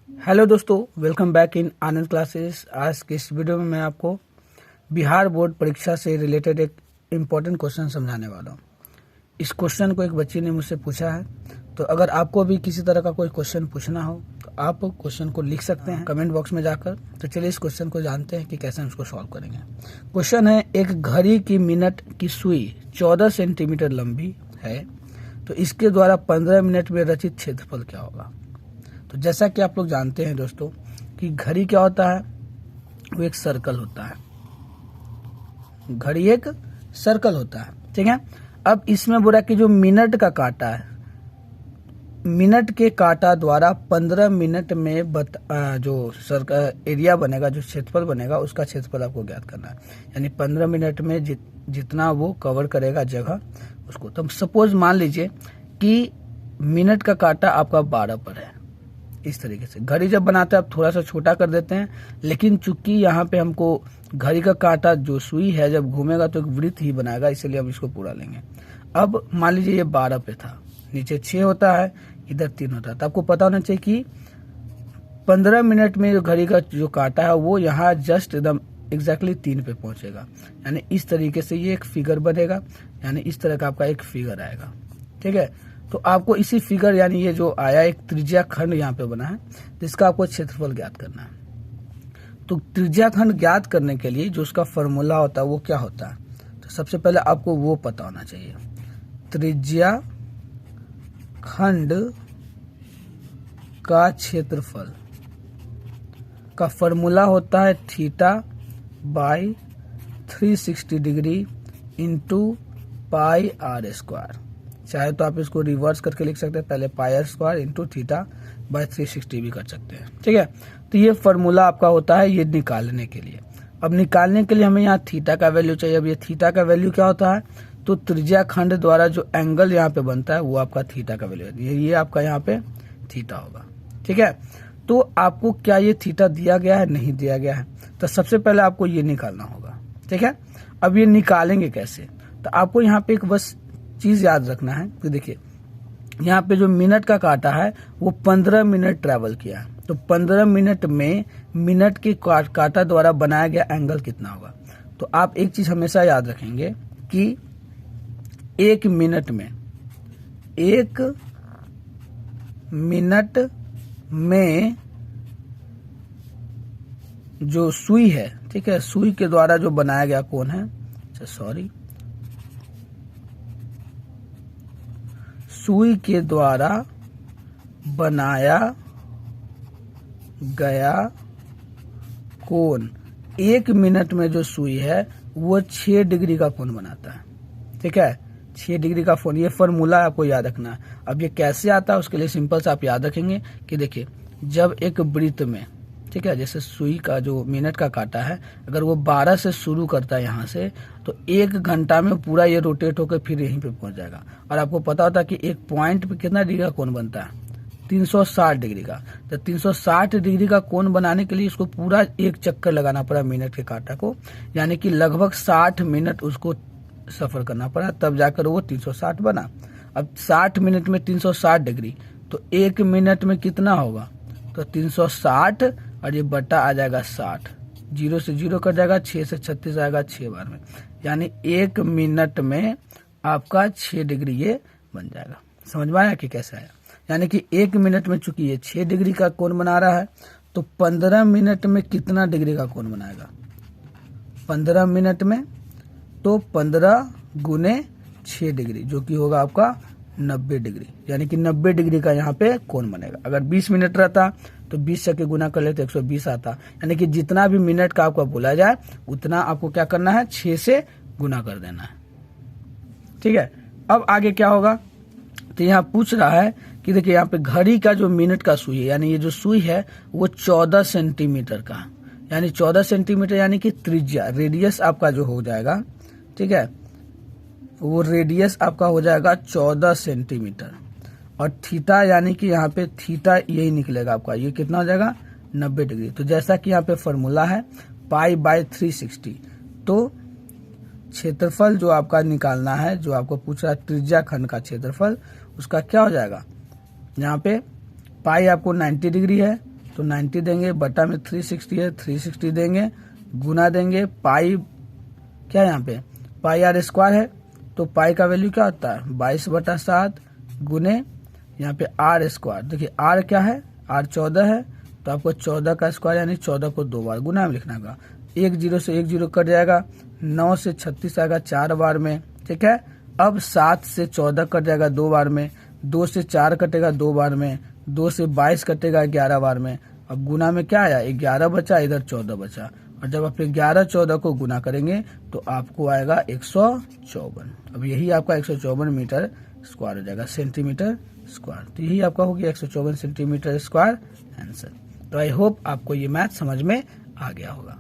Hello दोस्तों, welcome back in Anand classes. आज के इस वीडियो में मैं आपको बिहार बोर्ड परीक्षा से रिलेटेड एक इम्पॉर्टेंट क्वेश्चन समझाने वाला हूँ। इस क्वेश्चन को एक बच्ची ने मुझसे पूछा है, तो अगर आपको भी किसी तरह का कोई क्वेश्चन पूछना हो तो आप क्वेश्चन को लिख सकते हैं कमेंट बॉक्स में जाकर। तो चलिए इस क्वेश्चन को जानते हैं कि कैसे हम इसको सॉल्व करेंगे। क्वेश्चन है, एक घड़ी की मिनट की सुई 14 सेंटीमीटर लंबी है, तो इसके द्वारा 15 मिनट में रचित क्षेत्रफल क्या होगा। तो जैसा कि आप लोग जानते हैं दोस्तों कि घड़ी क्या होता है, वो एक सर्कल होता है। घड़ी एक सर्कल होता है, ठीक है। अब इसमें बोला कि जो मिनट का काटा है, मिनट के काटा द्वारा 15 मिनट में जो सर्कल एरिया बनेगा, जो क्षेत्रफल बनेगा, उसका क्षेत्रफल आपको ज्ञात करना है। यानी 15 मिनट में जितना वो कवर करेगा जगह उसको। तो सपोज मान लीजिए कि मिनट का काटा आपका 12 पर है। इस तरीके से घड़ी जब बनाते हैं आप थोड़ा सा छोटा कर देते हैं, लेकिन चूंकि यहाँ पे हमको घड़ी का कांटा जो सुई है जब घूमेगा तो एक वृत्त ही बनाएगा, इसलिए हम इसको पूरा लेंगे। अब मान लीजिए ये 12 पे था, नीचे 6 होता है, इधर 3 होता है, तो आपको पता होना चाहिए कि 15 मिनट में घड़ी का जो कांटा है वो यहाँ जस्ट एकदम एग्जैक्टली 3 पे पहुंचेगा। यानी इस तरीके से ये एक फिगर बनेगा, यानी इस तरह का आपका एक फिगर आएगा, ठीक है। तो आपको इसी फिगर यानी ये जो आया एक त्रिज्या खंड यहाँ पे बना है, जिसका आपको क्षेत्रफल ज्ञात करना है। तो त्रिज्या खंड ज्ञात करने के लिए जो उसका फॉर्मूला होता है वो क्या होता है, तो सबसे पहले आपको वो पता होना चाहिए। त्रिज्या खंड का क्षेत्रफल का फॉर्मूला होता है theta by 360 degree into pi are square. चाहे तो आप इसको रिवर्स करके लिख सकते हैं, पहले pi are square into theta by 360 भी कर सकते हैं, ठीक है। तो ये फॉर्मूला आपका होता है ये निकालने के लिए। अब निकालने के लिए हमें यहाँ थीटा का वैल्यू चाहिए। अब ये थीटा का वैल्यू क्या होता है, तो त्रिज्या खंड द्वारा जो एंगल यहाँ पे बनता है वो आपका थीटा का वैल्यू है। ये आपका यहाँ पे थीटा होगा, ठीक है। तो आपको क्या ये थीटा दिया गया है, नहीं दिया गया है, तो सबसे पहले आपको ये निकालना होगा, ठीक है। अब ये निकालेंगे कैसे, तो आपको यहाँ पे एक बस चीज याद रखना है कि देखिए यहाँ पे जो मिनट का काटा है वो 15 मिनट ट्रेवल किया है, तो 15 मिनट में मिनट के काटा द्वारा बनाया गया एंगल कितना होगा। तो आप एक चीज हमेशा याद रखेंगे कि एक मिनट में जो सुई है, ठीक है, सुई के द्वारा जो बनाया गया कोण है, सुई के द्वारा बनाया गया कोण एक मिनट में जो सुई है वो 6 डिग्री का कोण बनाता है, ठीक है। 6 डिग्री का कोण, ये फॉर्मूला आपको याद रखना है। अब ये कैसे आता है उसके लिए सिंपल से आप याद रखेंगे कि देखिए जब एक वृत्त में, ठीक है, जैसे सुई का जो मिनट का काटा है अगर वो 12 से शुरू करता है यहाँ से, तो 1 घंटा में पूरा ये रोटेट होकर फिर यहीं पे पहुंच जाएगा। और आपको पता होता है कि एक पॉइंट पे कितना डिग्री का कोण बनता है, 360 डिग्री का। तो 360 डिग्री का कोण बनाने के लिए इसको पूरा एक चक्कर लगाना पड़ा मिनट के काटा को, यानी कि लगभग 60 मिनट उसको सफर करना पड़ा, तब जाकर वो 360 बना। अब 60 मिनट में 360 डिग्री, तो 1 मिनट में कितना होगा, तो 360 और ये बटा आ जाएगा 60, 0 से 0 कट जाएगा, 6 से 36 आएगा 6 बार में, यानी 1 मिनट में आपका 6 डिग्री ये बन जाएगा। समझ में आया कि कैसे आया, यानी कि 1 मिनट में चूंकि ये 6 डिग्री का कोण बना रहा है, तो 15 मिनट में कितना डिग्री का कोण बनाएगा, 15 मिनट में तो 15 गुने 6 डिग्री, जो कि होगा आपका 90 डिग्री, यानी कि 90 डिग्री का यहाँ पे कोण बनेगा। अगर 20 मिनट रहता तो 20 से गुना कर ले तो 120 आता, यानी कि जितना भी मिनट का आपको बोला जाए उतना आपको क्या करना है, 6 से गुना कर देना है, ठीक है। अब आगे क्या होगा, तो यहाँ पूछ रहा है कि देखिए यहाँ पे घड़ी का जो मिनट का सुई है, यानी ये जो सुई है वो 14 सेंटीमीटर का, यानी 14 सेंटीमीटर यानी कि त्रिज्या, रेडियस आपका जो हो जाएगा, ठीक है, वो रेडियस आपका हो जाएगा 14 सेंटीमीटर। और थीटा यानी कि यहाँ पे थीटा यही निकलेगा आपका, ये कितना हो जाएगा 90 डिग्री। तो जैसा कि यहाँ पे फॉर्मूला है पाई बाय 360, तो क्षेत्रफल जो आपका निकालना है, जो आपको पूछ रहा है त्रिज्या खंड का क्षेत्रफल, उसका क्या हो जाएगा, यहाँ पे पाई आपको 90 डिग्री है तो 90 देंगे, बटा में 360 है 360 देंगे, गुना देंगे पाई, क्या है यहाँ पे पाई आर स्क्वायर है, तो पाई का वैल्यू क्या होता है 22/7 गुने यहाँ पे आर स्क्वायर। देखिए आर क्या है, आर 14 है, तो आपको 14 का स्क्वायर यानी 14 को 2 बार गुना में लिखना होगा। 1 0 से 1 0 कट जाएगा, 9 से 36 आएगा 4 बार में, ठीक है। अब 7 से 14 कट जाएगा 2 बार में, 2 से 4 कटेगा 2 बार में, 2 से 22 कटेगा 11 बार में। अब गुना में क्या आया 11 बचा, इधर 14 बचा, और जब आप 11 14 को गुना करेंगे तो आपको आएगा 154। अब यही आपका 154 मीटर स्क्वायर हो जाएगा, सेंटीमीटर स्क्वायर। तो यही आपका हो गया 154 सेंटीमीटर स्क्वायर आंसर। तो आई होप आपको ये मैथ समझ में आ गया होगा।